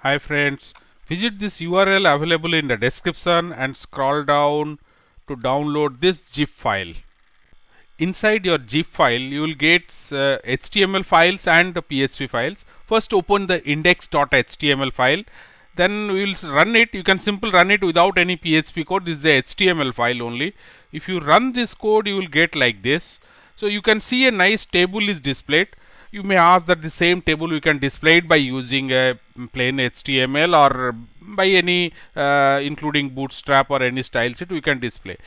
Hi friends, visit this URL available in the description and scroll down to download this zip file. Inside your zip file you will get HTML files and PHP files. First open the index.html file, then we will run it. You can simply run it without any PHP code. This is a HTML file only. If you run this code you will get like this. So you can see a nice table is displayed. You may ask that the same table we can display it by using a plain HTML or by any including Bootstrap or any style sheet we can display.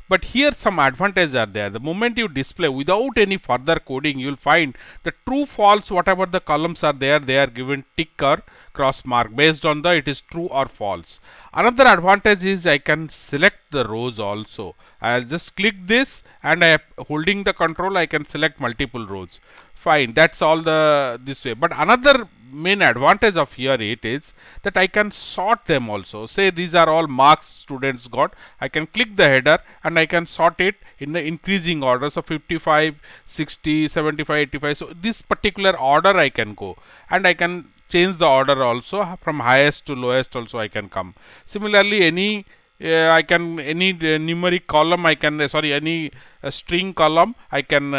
But here some advantages are there. The moment you display without any further coding, you will find the true false whatever the columns are there, they are given tick or cross mark based on the it is true or false. Another advantage is I can select the rows also. I'll just click this and I am holding the control, I can select multiple rows. Fine, that's all the this way. But another main advantage of here it is that I can sort them also. Say these are all marks students got. I can click the header and I can sort it in the increasing order. So 55, 60, 75, 85. So this particular order I can go and I can change the order also from highest to lowest also I can come. Similarly, any I can any numeric column I can any string column I can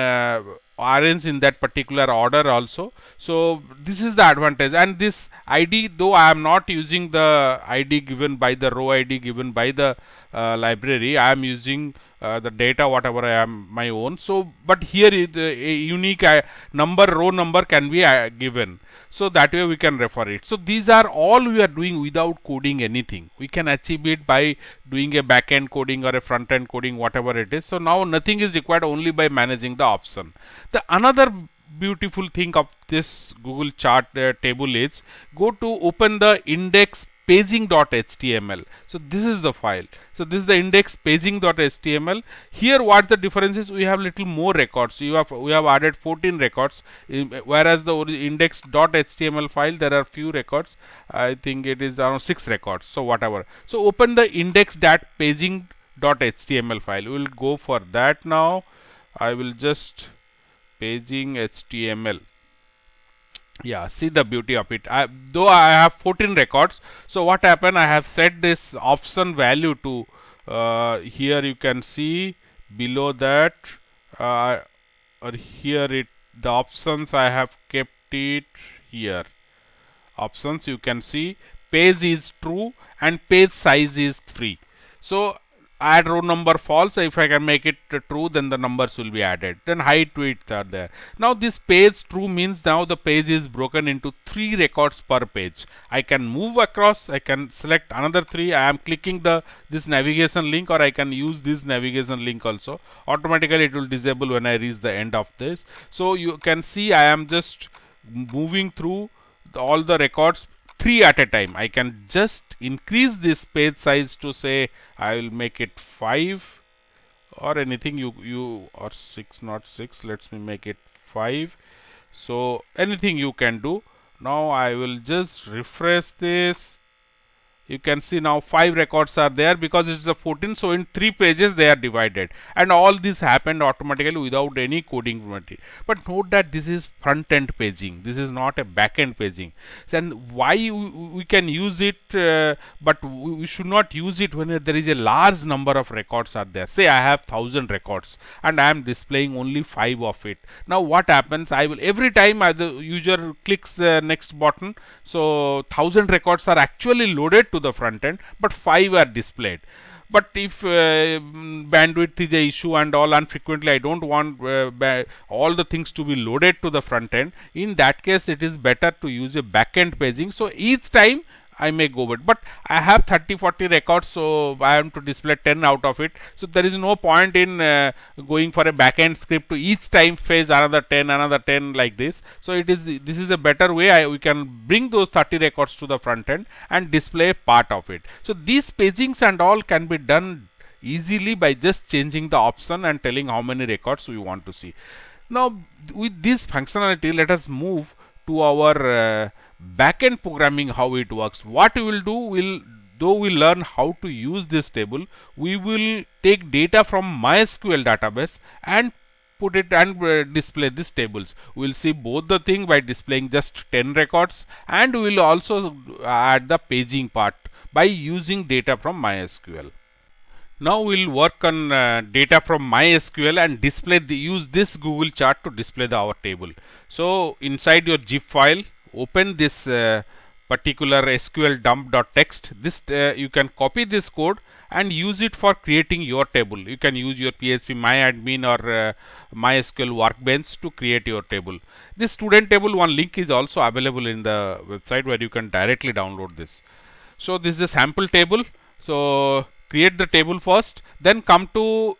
arrange in that particular order also. So this is the advantage, and this ID, though I am not using the ID given by the row ID given by the library, I am using the data whatever I am my own. So but here a unique number, row number can be given. So that way we can refer it. So these are all we are doing without coding anything. We can achieve it by doing a back end coding or a front end coding, whatever it is. So now nothing is required, only by managing the option. The another beautiful thing of this Google chart table is go to open the index paging.html. So this is the file. So this is the index paging.html. Here what the difference is, we have little more records. We have added 14 records, whereas the index.html file there are few records. I think it is around 6 records. So whatever. So open the index.paging.html file. We will go for that now. I will just paging HTML. Yeah, see the beauty of it. Though I have 14 records, so what happened, I have set this option value to here you can see below that or here it the options I have kept it here. Options you can see page is true and page size is 3. So add row number false. If I can make it true, then the numbers will be added. Then height width are there. Now this page true means now the page is broken into 3 records per page. I can move across. I can select another 3. I am clicking this navigation link, or I can use this navigation link also. Automatically it will disable when I reach the end of this. So you can see I am just moving through all the records 3 at a time. I can just increase this page size to say I will make it 5 or anything you or 6, not 6. Let me make it 5. So anything you can do. Now I will just refresh this. You can see now 5 records are there because it is a 14. So in 3 pages they are divided, and all this happened automatically without any coding material. But note that this is front end paging. This is not a back end paging. And why we can use it, but we should not use it when there is a large number of records are there. Say I have 1000 records and I am displaying only 5 of it. Now what happens? I will every time the user clicks the next button, so 1000 records are actually loaded to the front end, but 5 are displayed. But if bandwidth is a issue and all, and frequently I don't want all the things to be loaded to the front end, in that case it is better to use a back end paging. So each time I may go with, but I have 30-40 records, so I have to display 10 out of it. So there is no point in going for a backend script to each time phase another 10 like this. So this is a better way. We can bring those 30 records to the front end and display part of it. So these pagings and all can be done easily by just changing the option and telling how many records we want to see. Now with this functionality, let us move to our backend programming, how it works. What we will do, though we learn how to use this table, we will take data from MySQL database and output it and display these tables. We will see both the thing by displaying just 10 records, and we will also add the paging part by using data from MySQL. Now we'll work on data from MySQL and use this Google chart to display our table. So inside your zip file, open this particular SQL dump.txt. This you can copy this code and use it for creating your table. You can use your PHP MyAdmin or MySQL Workbench to create your table. This student table, one link is also available in the website where you can directly download this. So this is a sample table. So create the table first, then come to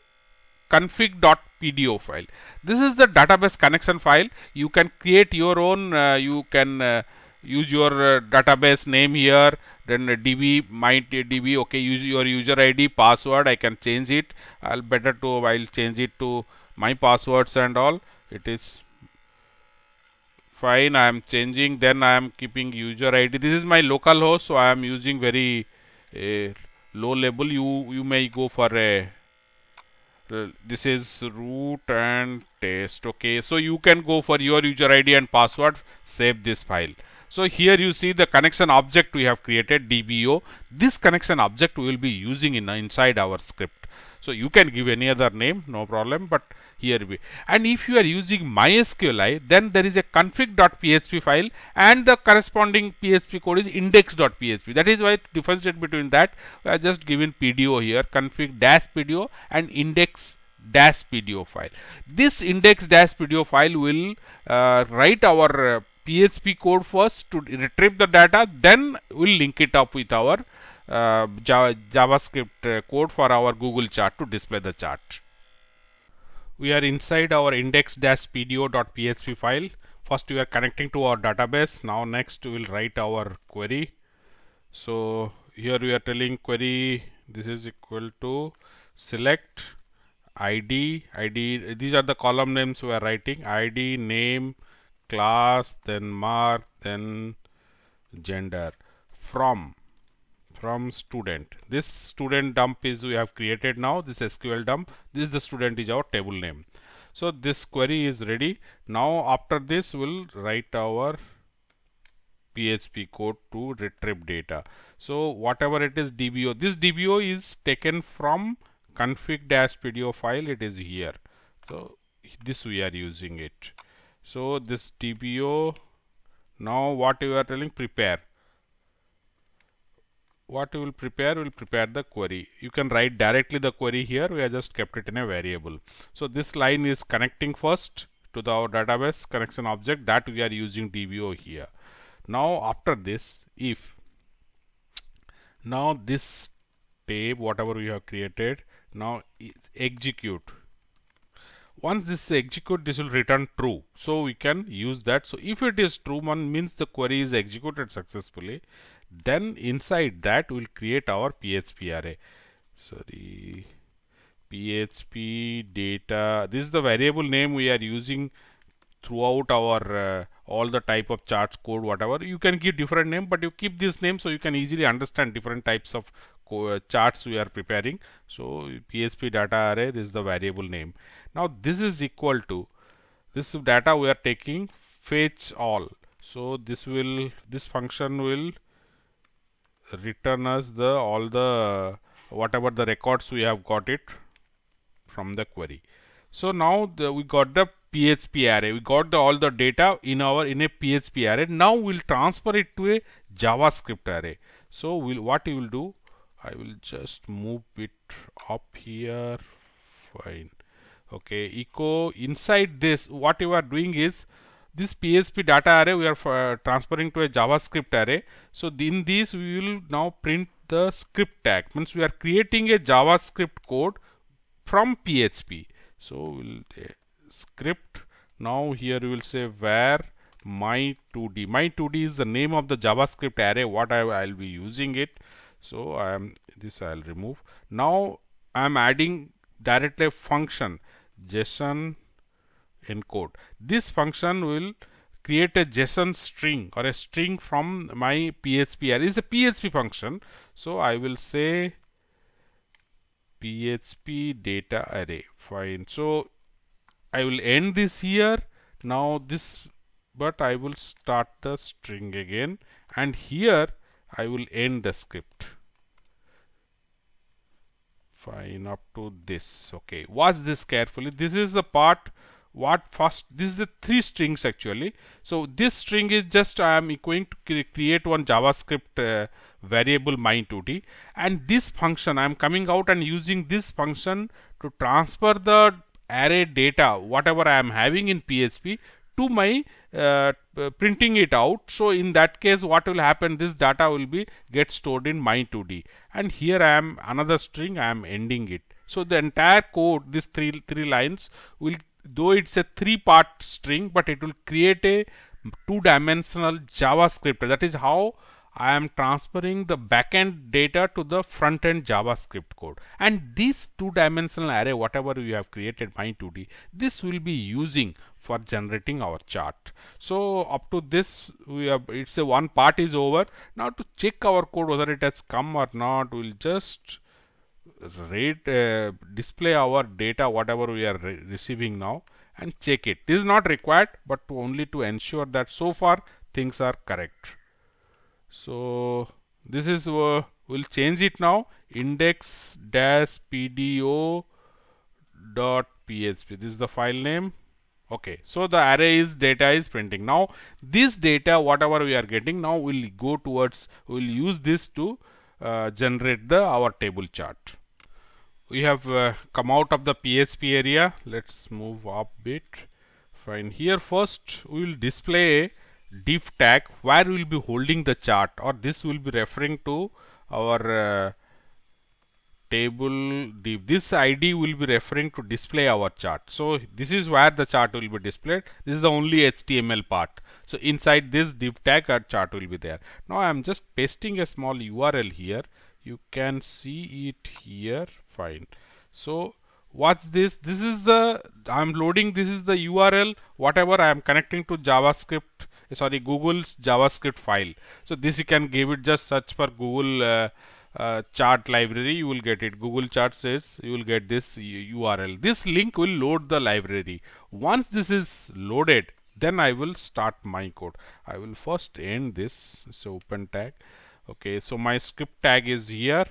config.pdo file. This is the database connection file. You can create your own, you can use your database name here, then db, mydb, okay, use your user ID, password, I can change it. I'll change it to my passwords and all. It is fine. I am changing, then I am keeping user ID. This is my local host, so I am using very low level. You may go for a this is root and test. Okay, so you can go for your user ID and password, save this file. So here you see the connection object we have created, DBO. This connection object we will be using inside our script. So you can give any other name, no problem, but here we. And if you are using MySQLi, then there is a config.php file and the corresponding PHP code is index.php. That is why to differentiate between that, we are just given PDO here, config-PDO and index-PDO file. This index-PDO file will write our PHP code first to retrieve the data, then we'll link it up with our JavaScript code for our Google chart to display the chart. We are inside our index-pdo.php file. First we are connecting to our database. Now next we will write our query. So here we are telling query this is equal to select ID. These are the column names we are writing. ID, name, class, then mark, then gender, from student. This student dump is we have created now, this SQL dump. This is the student is our table name. So this query is ready. Now after this we'll write our PHP code to retrieve data. So whatever it is DBO, this DBO is taken from config-pdo file, it is here. So this we are using it. So this DBO, now what you are telling, prepare. What you will prepare the query. You can write directly the query here. We have just kept it in a variable. So this line is connecting first to our database connection object that we are using DBO here. Now after this, if now this tab whatever we have created now execute. Once this execute, this will return true. So we can use that. So if it is true, one means the query is executed successfully. Then inside that we'll create our PHP array. Sorry, PHP data. This is the variable name we are using throughout our all the type of charts code, whatever. You can give different name, but you keep this name so you can easily understand different types of charts we are preparing. So PHP data array, this is the variable name. Now this is equal to this data we are taking fetch all. So this function will return us all the whatever the records we have got it from the query. So now we got the PHP array. We got all the data in a PHP array. Now we'll transfer it to a JavaScript array. So what you will do, I will just move it up here. Fine. Okay, echo inside this. What you are doing is this PHP data array we are transferring to a JavaScript array. So in this we will now print the script tag. Means we are creating a JavaScript code from PHP. So we'll script. Now here we will say where my2d. My2d is the name of the JavaScript array what I'll be using it. So I'll remove. Now I am adding directly a function JSON encode. This function will create a JSON string or a string from my PHP array. It's a PHP function. So I will say PHP data array. Fine. So I will end this here. Now this, but I will start the string again, and here I will end the script. Fine, up to this. Okay, watch this carefully. This is the part what first, this is the 3 strings actually. So this string is just I am going to create one JavaScript variable my2d, and this function I am coming out and using this function to transfer the array data whatever I am having in PHP to my printing it out. So in that case what will happen, this data will be get stored in my2d, and here I am another string I am ending it. So the entire code, this three lines will, though it's a 3-part string, but it will create a 2-dimensional JavaScript. That is how I am transferring the backend data to the front-end JavaScript code. And this 2-dimensional array, whatever we have created my2d, this will be using for generating our chart. So up to this, we have, it's a one part is over. Now to check our code whether it has come or not, we'll just display our data whatever we are receiving now and check it. This is not required, but only to ensure that so far things are correct. So this is we'll change it now, index-pdo.php. This is the file name. Okay, so the array is data is printing. Now this data whatever we are getting, now we'll go towards, we'll use this to generate our table chart. We have come out of the PHP area. Let's move up bit. Fine. Here first we will display a div tag where we will be holding the chart, or this will be referring to our table div. This ID will be referring to display our chart. So this is where the chart will be displayed. This is the only HTML part. So inside this div tag our chart will be there. Now I am just pasting a small URL here. You can see it here. Fine. So what's this? This is the, I am loading, this is the URL whatever I am connecting to JavaScript, sorry, Google's JavaScript file. So this you can give it, just search for Google chart library, you will get it. Google chart says you will get this URL. This link will load the library. Once this is loaded, then I will start my code. I will first end this. So open tag. Okay, so my script tag is here.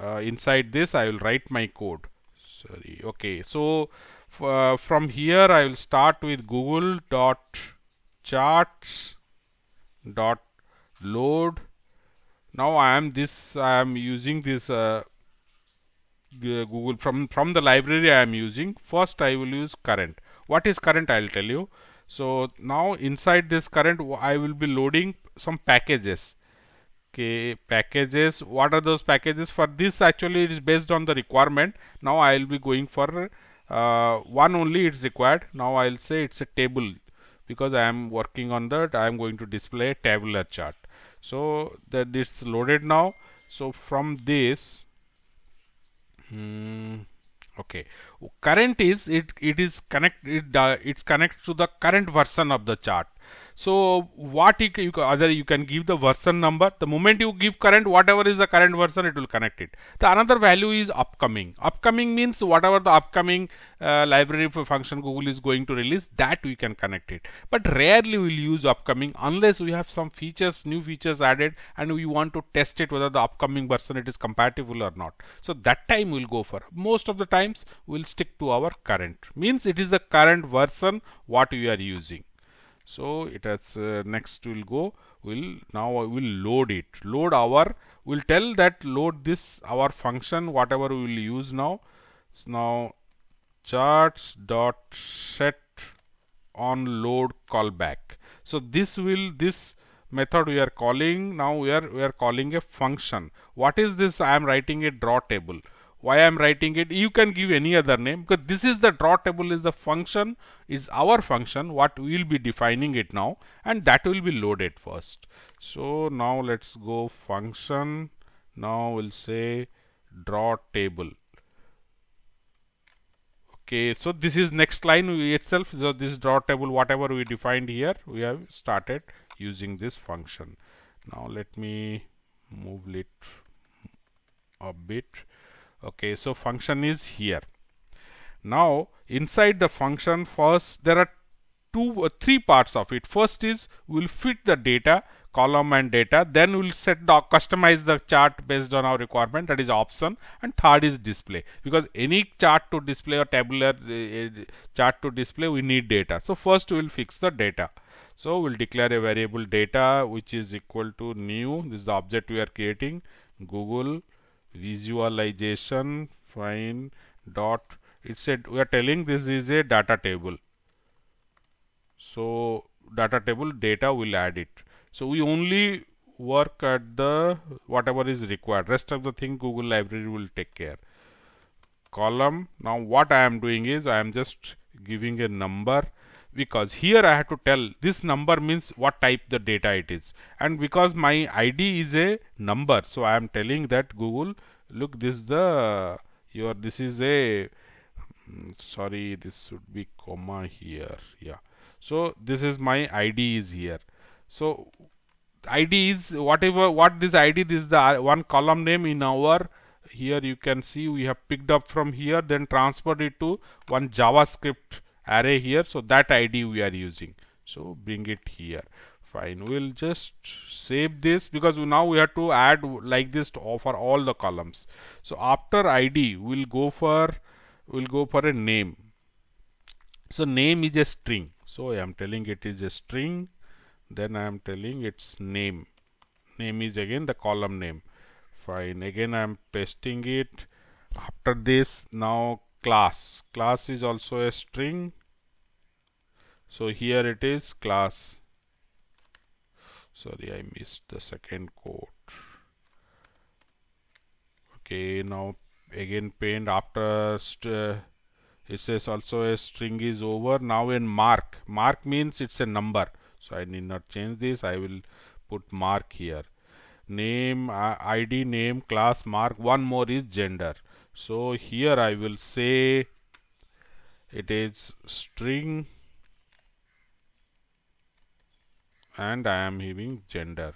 Inside this I will write my code. Sorry. Okay, so from here I will start with google.charts.load. Now I am using this Google from the library I am using. First I will use current. What is current? I will tell you. So now inside this current I will be loading some packages. Okay, packages. What are those packages? For this actually it is based on the requirement. Now I will be going for one only it's required. Now I will say it's a table, because I am working on that. I am going to display a tabular chart. So that it's loaded now. So from this, okay, current is it is it's connected to the current version of the chart. So what you can give the version number. The moment you give current, whatever is the current version, it will connect it. The another value is upcoming. Upcoming means whatever the upcoming library for function Google is going to release, that we can connect it. But rarely we will use upcoming unless we have some features, new features added, and we want to test it whether the upcoming version it is compatible or not. So that time we'll go for. Most of the times we'll stick to our current. Means it is the current version what we are using. So it has next we'll go. Now I will load it. We'll tell that load this our function whatever we will use now. So now charts.set on load callback. So this method we are calling now. We are calling a function. What is this? I am writing a draw table. Why I am writing it? You can give any other name, because this is the draw table is the function, is our function what we will be defining it now, and that will be loaded first. So now let's go function. Now we'll say draw table. Okay, so this is next line itself. So this draw table whatever we defined here, we have started using this function. Now let me move it a bit. Okay, so function is here. Now inside the function, first there are three parts of it. First is we'll fit the data, column and data, then we'll customize the chart based on our requirement, that is option, and third is display, because any chart to display or tabular chart to display we need data. So first we'll fix the data. So we'll declare a variable data which is equal to new, this is the object we are creating, Google visualization fine dot, it said we are telling this is a data table. So data table data will add it. So we only work at the whatever is required, rest of the thing Google library will take care. Column, now what I am doing is I am just giving a number, because here I have to tell this number means what type the data it is, and because my ID is a number, so I am telling that Google, look, this is the this is a sorry, this should be comma here, yeah. So this is my ID is here. So ID is whatever, what this ID, this is the one column name in our, here you can see we have picked up from here, then transferred it to one JavaScript array here, so that ID we are using. So bring it here. Fine, we'll just save this, because now we have to add like this to offer all the columns. So after ID we'll go for a name. So name is a string, so I am telling it is a string, then I am telling its name. Name is again the column name. Fine, again I am pasting it. After this, now class is also a string, so here it is class. Sorry, I missed the second quote. Okay, now again paint, after it says also a string is over. Now in mark means it's a number, so I need not change this, I will put mark here. Name, ID, name, class, mark, one more is gender. So here I will say it is string and I am having gender.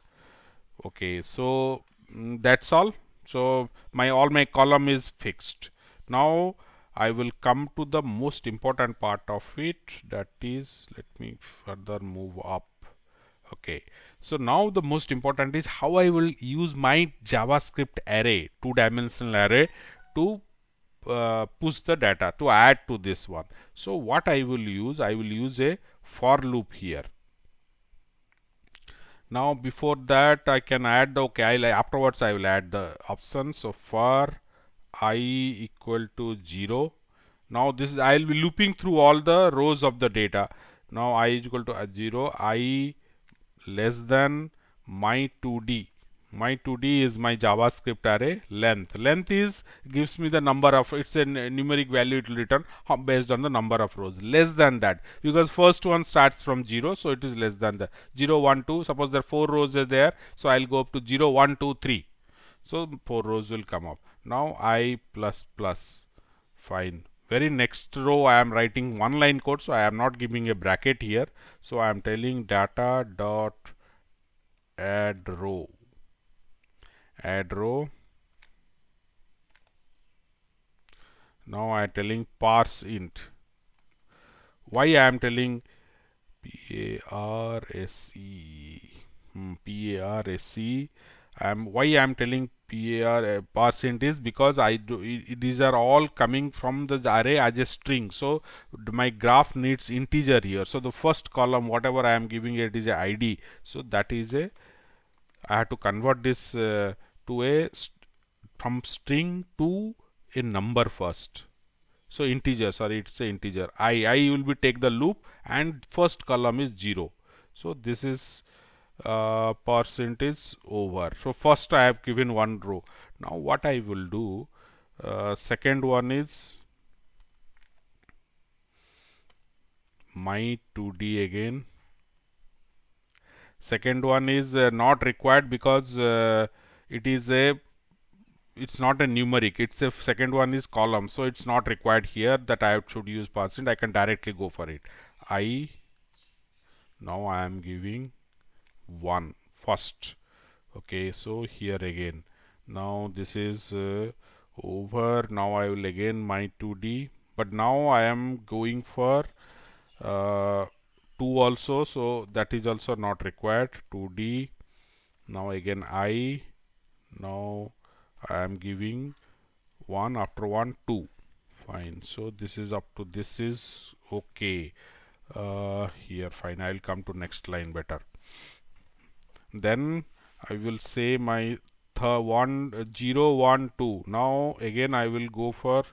Okay, so that's all. So all my column is fixed. Now I will come to the most important part of it, that is, let me further move up. Okay, so now the most important is how I will use my JavaScript array, two-dimensional array, to push the data, to add to this one. So what I will use a for loop here. Now before that I can add the, afterwards I will add the option. So for I equal to 0. Now this is, I will be looping through all the rows of the data. Now I is equal to 0, I less than my 2d. My 2d is my JavaScript array length. Length is gives me the number of, it's a numeric value, it will return based on the number of rows. Less than that, because first one starts from 0, so it is less than the 0, 1, 2. Suppose there are 4 rows are there, so I'll go up to 0, 1, 2, 3. So 4 rows will come up. Now I plus plus. Fine. Very next row I am writing one line code, so I am not giving a bracket here. So I am telling data dot add row. Add row. Now I am telling parse int. Why I am telling parse? Why I am telling parse int is because these are all coming from the array as a string. So my graph needs integer here. So the first column, whatever I am giving it, is a ID. So that is I have to convert this from string to a number first. So integer, sorry, it's a integer. I will be take the loop, and first column is 0. So this is percentage over. So first I have given one row. Now what I will do, second one is my 2d again. Second one is not required because it's not a numeric, it's a second one is column, so it's not required here that I should use percent. I can directly go for it. Now I am giving 1 first. Okay, so here again, now this is over. Now I will again my 2d but now I am going for 2 also, so that is also not required. 2D. Now again I. Now I am giving 1 after 1 2. Fine. So this is up to this is okay. Here fine. I will come to next line better. Then I will say my 1 0 1 2. Now again I will go for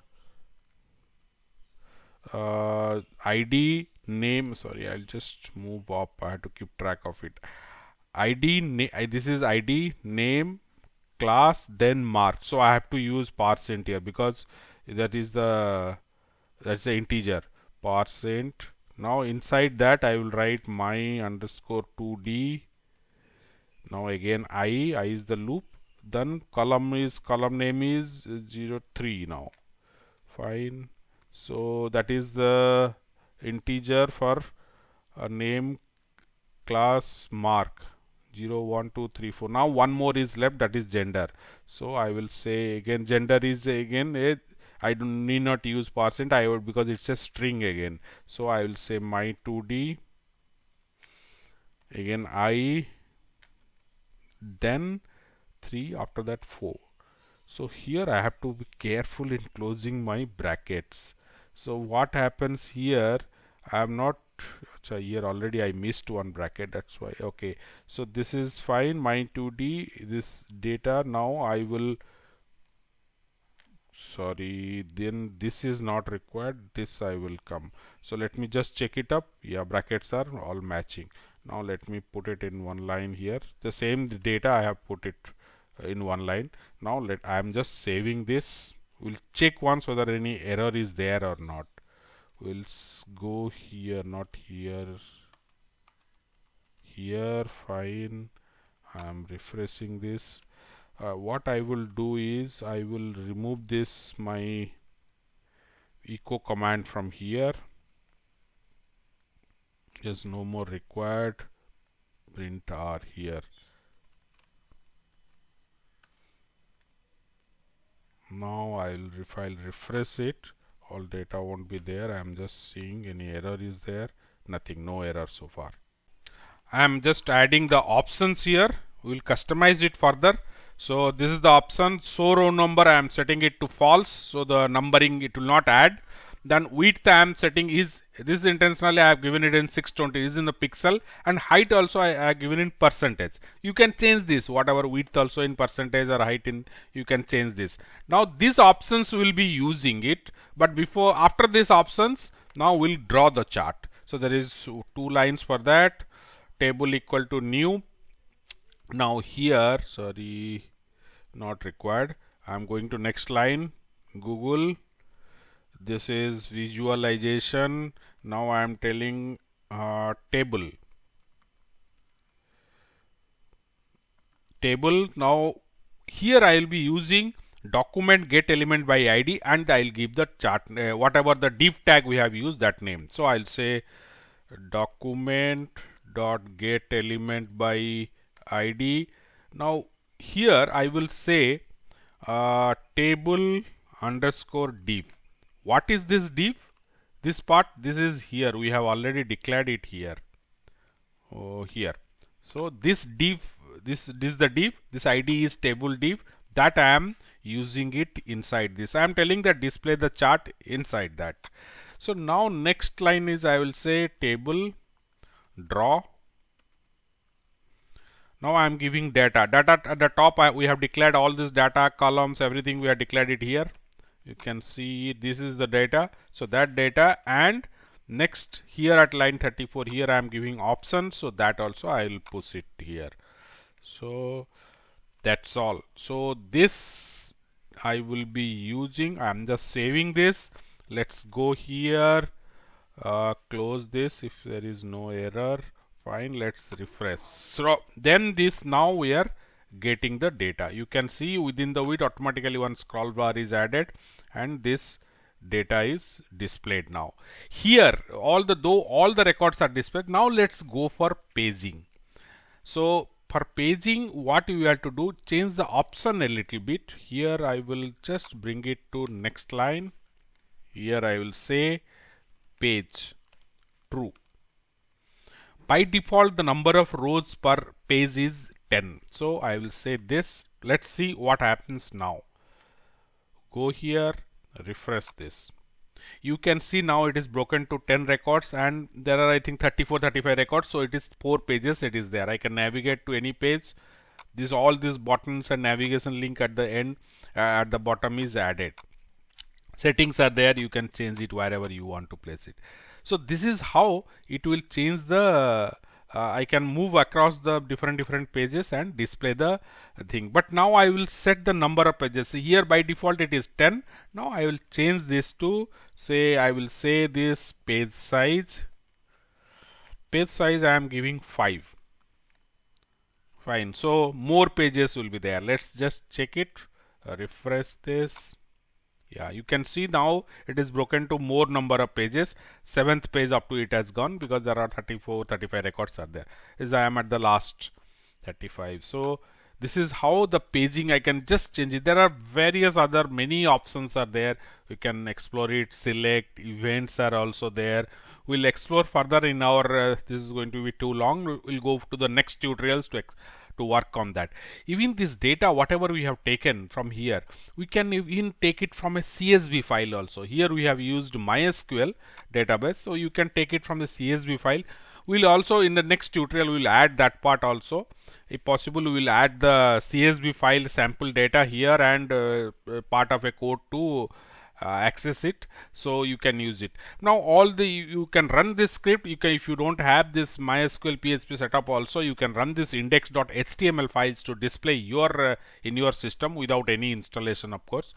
ID name. Sorry, I'll just move up. I have to keep track of it. This is ID name class then mark. So I have to use %, here because that's the integer %. Now inside that I will write my underscore 2D. Now again I is the loop. Then column name is 03 now. Fine. So that is the integer for a name class mark 0 1 2 3 4. Now one more is left, that is gender. So I will say again gender is again I need not use %, I would, because it's a string again. So I will say my 2D, again I, then 3, after that 4. So here I have to be careful in closing my brackets. So what happens here, I am not, here already I missed one bracket, that's why. Okay, so this is fine. My 2D, this data, now I will, sorry, then this is not required, this I will come. So let me just check it up. Yeah, brackets are all matching. Now let me put it in one line here. The same data I have put it in one line. Now I am just saving this. We'll check once whether any error is there or not. We'll go here, not here, here. Fine. I am refreshing this. What I will do is I will remove this my echo command from here. Is no more required. Print R here. Now if I'll refresh it, all data won't be there. I am just seeing any error is there. Nothing, no error so far. I am just adding the options here. We will customize it further. So this is the option. So row number I am setting it to false. So the numbering it will not add. Then width I am setting is, this is intentionally I have given it in 620, is in the pixel, and height also I have given in percentage. You can change this, whatever width also in percentage or height in, you can change this. Now these options will be using it, but after these options, now we'll draw the chart. So there is 2 lines for that. Table equal to new. Now here, sorry, not required. I am going to next line, Google. This is visualization. Now I am telling table. Now here I will be using document get element by ID, and I will give the chart whatever the div tag we have used, that name. So I'll say document dot get element by ID. Now here I will say table underscore div. What is this div? This part, this is here. We have already declared it here. Here. So this div, this is the div. This ID is table div. That I am using it inside this. I am telling that display the chart inside that. So now next line is I will say table draw. Now I am giving data. Data at the top we have declared all this data, columns, everything we have declared it here. You can see this is the data. So that data, and next here at line 34 here I am giving options. So that also I will push it here. So that's all. So this I will be using. I am just saving this. Let's go here, close this if there is no error. Fine, let's refresh. So then this, now we are getting the data. You can see within the width automatically one scroll bar is added, and this data is displayed now. Here all the records are displayed. Now let's go for paging. So for paging, what you have to do, change the option a little bit. Here I will just bring it to next line. Here I will say page true. By default, the number of rows per page is 10. So I will say this. Let's see what happens now. Go here, refresh this. You can see now it is broken to 10 records, and there are I think 34-35 records, so it is 4 pages. It is there. I can navigate to any page. All these buttons and navigation link at the end, at the bottom is added. Settings are there. You can change it wherever you want to place it. So this is how it will change the I can move across the different pages and display the thing. But now I will set the number of pages. Here by default it is 10. Now I will change this to say, I will say this page size. Page size I am giving 5. Fine. So more pages will be there. Let's just check it. Refresh this. Yeah, you can see now it is broken to more number of pages. 7th page up to it has gone because there are 34-35 records are there. As I am at the last 35. So this is how the paging, I can just change it. There are various other many options are there. You can explore it, select, events are also there. We'll explore further in our, this is going to be too long. We'll go to the next tutorials to work on that. Even this data, whatever we have taken from here, we can even take it from a CSV file also. Here we have used MySQL database, so you can take it from the CSV file. We'll also in the next tutorial we will add that part also. If possible, we will add the CSV file sample data here and part of a code to access it, so you can use it. Now you can run this script. You can, if you don't have this MySQL PHP setup also, you can run this index.html files to display your in your system without any installation, of course.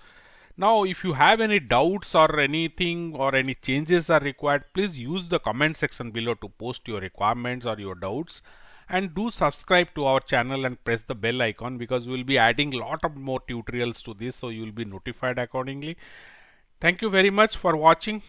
Now if you have any doubts or anything or any changes are required, please use the comment section below to post your requirements or your doubts. And do subscribe to our channel and press the bell icon, because we will be adding lot of more tutorials to this, so you will be notified accordingly. Thank you very much for watching.